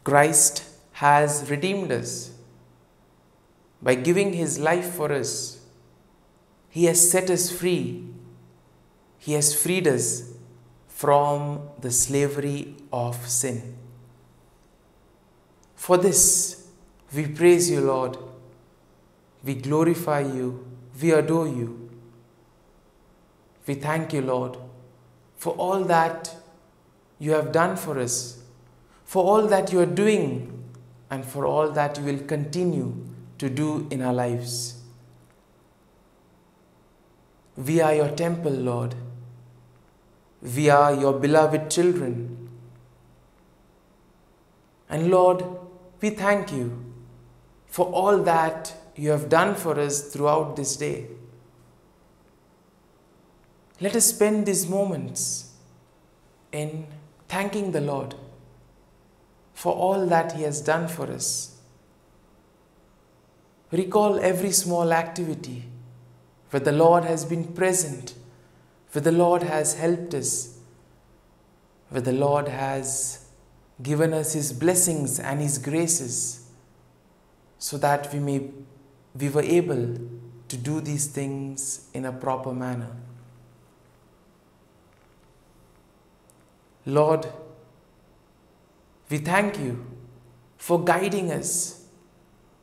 Christ has redeemed us by giving His life for us. He has set us free. He has freed us from the slavery of sin. For this, we praise you, Lord. We glorify you. We adore you. We thank you, Lord, for all that you have done for us, for all that you are doing, and for all that you will continue to do in our lives. We are your temple, Lord. We are your beloved children. And Lord, we thank you for all that you have done for us throughout this day. Let us spend these moments in thanking the Lord for all that He has done for us. Recall every small activity where the Lord has been present, where the Lord has helped us, where the Lord has given us His blessings and His graces, so that we were able to do these things in a proper manner. Lord, we thank you for guiding us,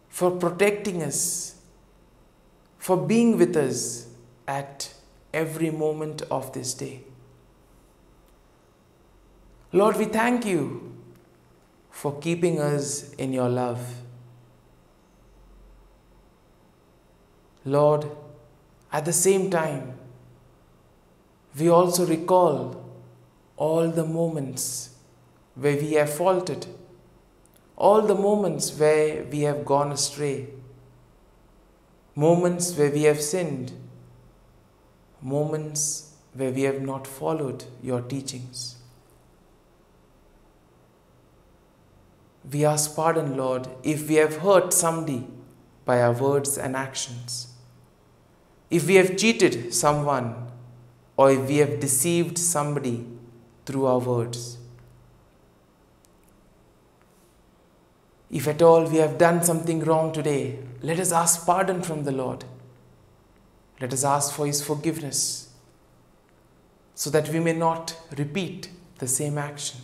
for protecting us, for being with us at every moment of this day. Lord, we thank you for keeping us in your love. Lord, at the same time, we also recall all the moments where we have faltered, all the moments where we have gone astray, moments where we have sinned, moments where we have not followed your teachings. We ask pardon, Lord, if we have hurt somebody by our words and actions, if we have cheated someone, or if we have deceived somebody through our words. If at all we have done something wrong today, let us ask pardon from the Lord. Let us ask for His forgiveness, so that we may not repeat the same action.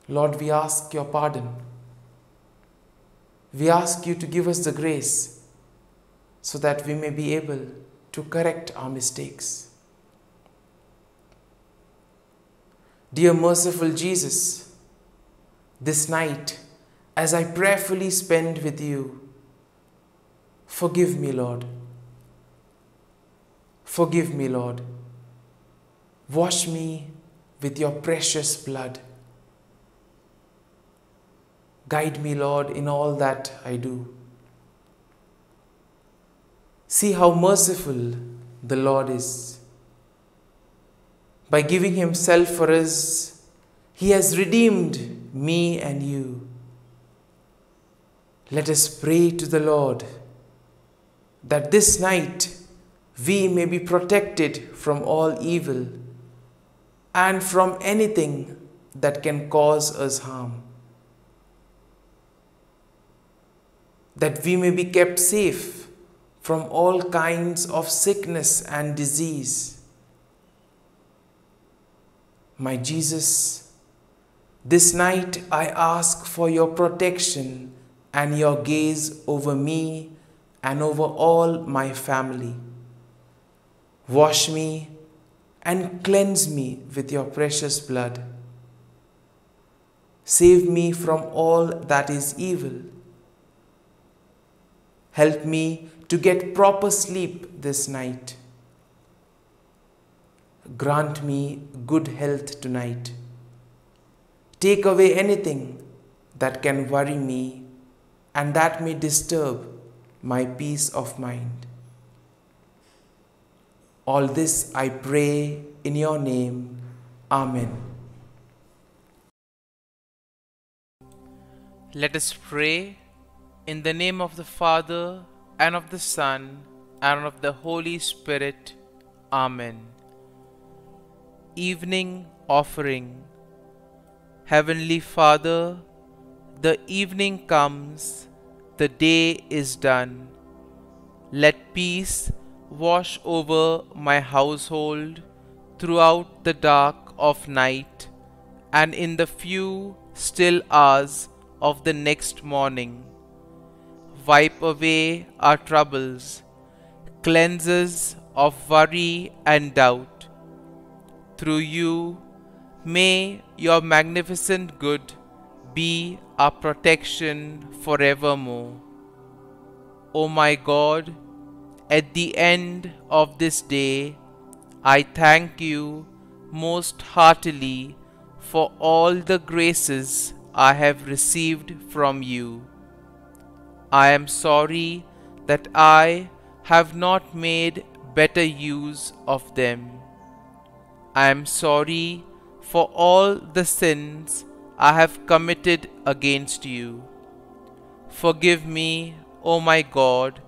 Lord, we ask your pardon. We ask you to give us the grace, so that we may be able to correct our mistakes. Dear merciful Jesus, this night, as I prayerfully spend with you, forgive me, Lord. Forgive me, Lord. Wash me with your precious blood. Guide me, Lord, in all that I do. See how merciful the Lord is. By giving Himself for us, He has redeemed me and you. Let us pray to the Lord that this night we may be protected from all evil and from anything that can cause us harm. That we may be kept safe from all kinds of sickness and disease. My Jesus, this night I ask for your protection and your gaze over me and over all my family. Wash me and cleanse me with your precious blood. Save me from all that is evil. Help me to get proper sleep this night. Grant me good health tonight. Take away anything that can worry me and that may disturb my peace of mind. All this I pray in your name. Amen. Let us pray in the name of the Father, and of the Son, and of the Holy Spirit. Amen. Evening Offering. Heavenly Father, the evening comes, the day is done. Let peace wash over my household throughout the dark of night and in the few still hours of the next morning. Wipe away our troubles, cleanse us of worry and doubt. Through you, may your magnificent good be our protection forevermore. O my God, at the end of this day, I thank you most heartily for all the graces I have received from you. I am sorry that I have not made better use of them. I am sorry for all the sins I have committed against you. Forgive me, O my God,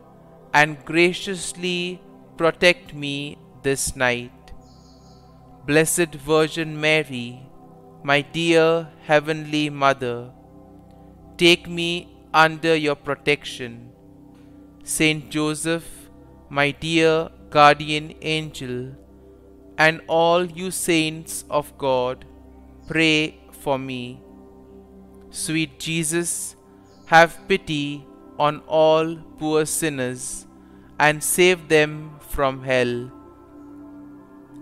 and graciously protect me this night. Blessed Virgin Mary, my dear Heavenly Mother, take me under your protection. Saint Joseph, my dear guardian angel, and all you saints of God, pray for me. Sweet Jesus, have pity on all poor sinners and save them from hell.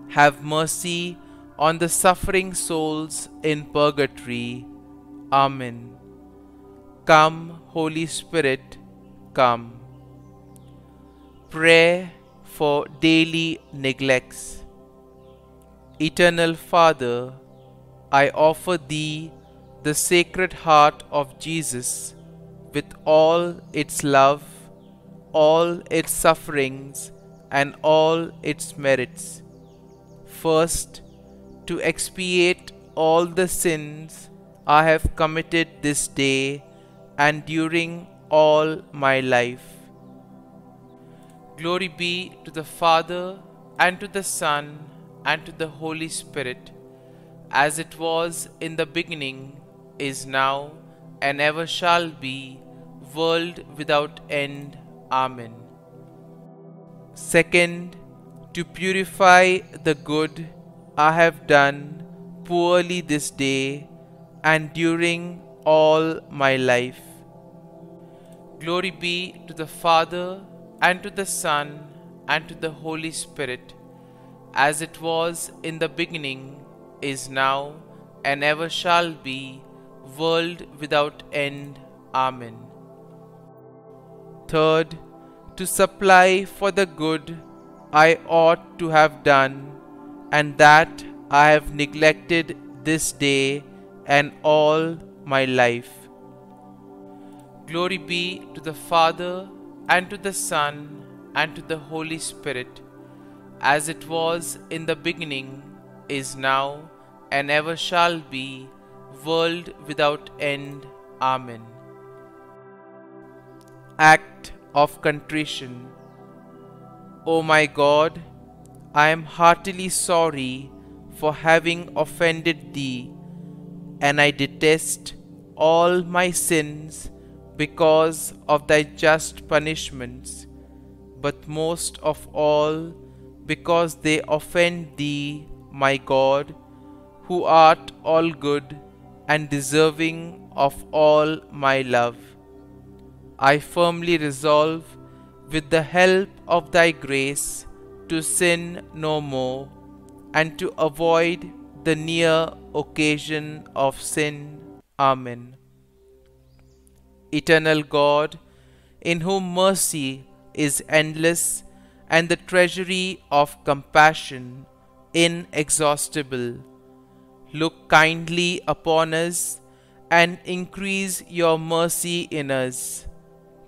Have mercy on the suffering souls in purgatory. Amen. Come, Holy Spirit, come. Prayer for daily neglects. Eternal Father, I offer Thee the Sacred Heart of Jesus with all its love, all its sufferings, and all its merits. First, to expiate all the sins I have committed this day and during all my life. Glory be to the Father, and to the Son, and to the Holy Spirit, as it was in the beginning, is now, and ever shall be, world without end. Amen. Second, to purify the good I have done poorly this day and during all my life. Glory be to the Father, and to the Son, and to the Holy Spirit, as it was in the beginning, is now, and ever shall be, world without end. Amen. Third, to supply for the good I ought to have done, and that I have neglected this day and all my life. Glory be to the Father, and to the Son, and to the Holy Spirit, as it was in the beginning, is now, and ever shall be, world without end. Amen. Act of contrition. O my God, I am heartily sorry for having offended Thee, and I detest all my sins because of Thy just punishments, but most of all because they offend Thee, my God, who art all good and deserving of all my love. I firmly resolve, with the help of Thy grace, to sin no more, and to avoid the near occasion of sin. Amen. Eternal God, in whom mercy is endless and the treasury of compassion inexhaustible, look kindly upon us and increase your mercy in us,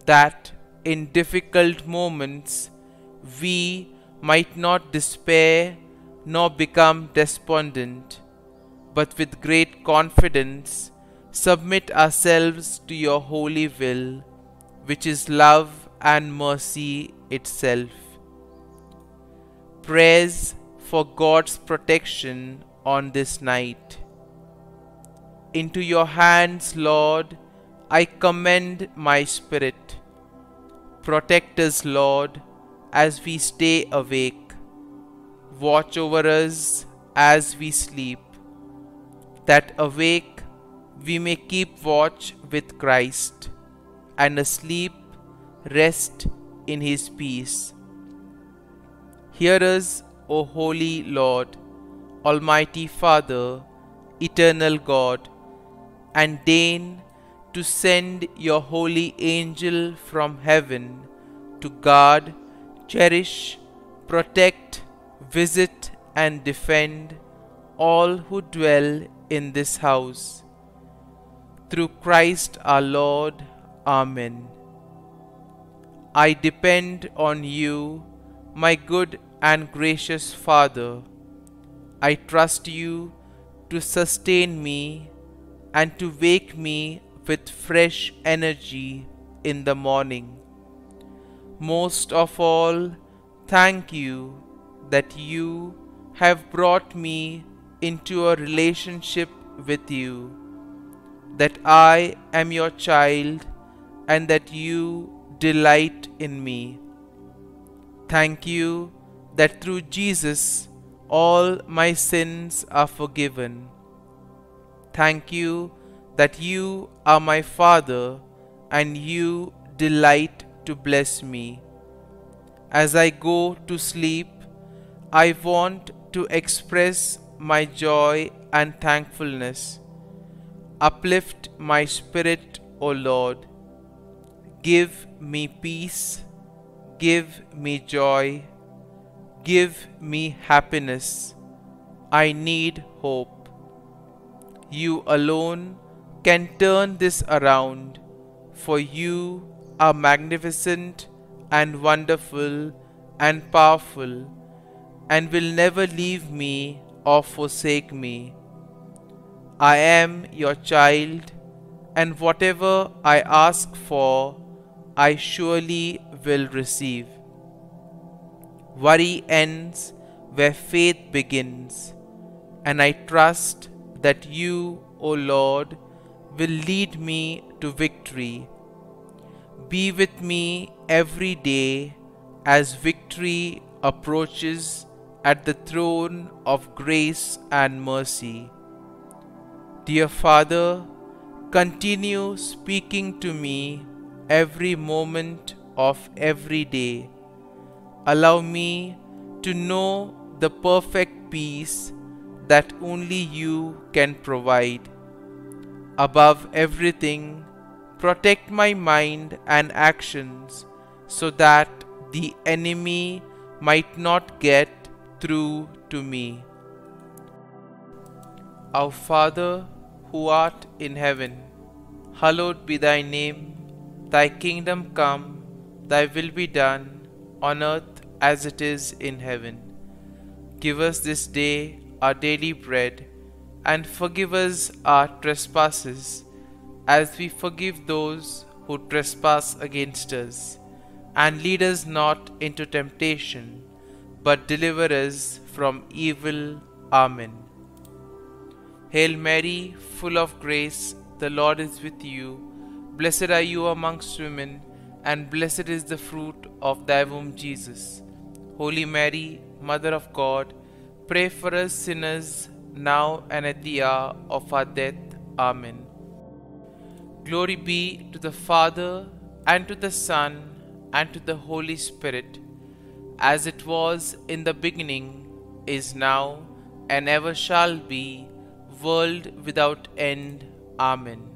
that in difficult moments we might not despair nor become despondent, but with great confidence submit ourselves to your holy will, which is love and mercy itself. Prayers for God's protection on this night. Into your hands, Lord, I commend my spirit. Protect us, Lord, as we stay awake. Watch over us as we sleep, that awake we may keep watch with Christ, and asleep rest in his peace. Hear us, O Holy Lord, Almighty Father, Eternal God, and deign to send your holy angel from heaven to guard, cherish, protect, visit, and defend all who dwell in this house. Through Christ our Lord. Amen. I depend on you, my good and gracious Father. I trust you to sustain me and to wake me with fresh energy in the morning. Most of all, thank you that you have brought me into a relationship with you, that I am your child and that you delight in me. Thank you that through Jesus all my sins are forgiven. Thank you that you are my Father and you delight to bless me. As I go to sleep, I want to express my joy and thankfulness. Uplift my spirit, O Lord. Give me peace, give me joy, give me happiness. I need hope. You alone can turn this around, for you are magnificent and wonderful and powerful, and will never leave me or forsake me. I am your child, and whatever I ask for, I surely will receive. Worry ends where faith begins, and I trust that you, O Lord, will lead me to victory. Be with me every day as victory approaches at the throne of grace and mercy. Dear Father, continue speaking to me every moment of every day. Allow me to know the perfect peace that only you can provide. Above everything, protect my mind and actions so that the enemy might not get through to me. Our Father, who art in heaven, hallowed be thy name. Thy kingdom come, thy will be done, on earth as it is in heaven. Give us this day our daily bread, and forgive us our trespasses, as we forgive those who trespass against us. And lead us not into temptation, but deliver us from evil. Amen. Hail Mary, full of grace, the Lord is with you. Blessed are you amongst women, and blessed is the fruit of thy womb, Jesus. Holy Mary, Mother of God, pray for us sinners, now and at the hour of our death. Amen. Glory be to the Father, and to the Son, and to the Holy Spirit, as it was in the beginning, is now, and ever shall be, world without end. Amen.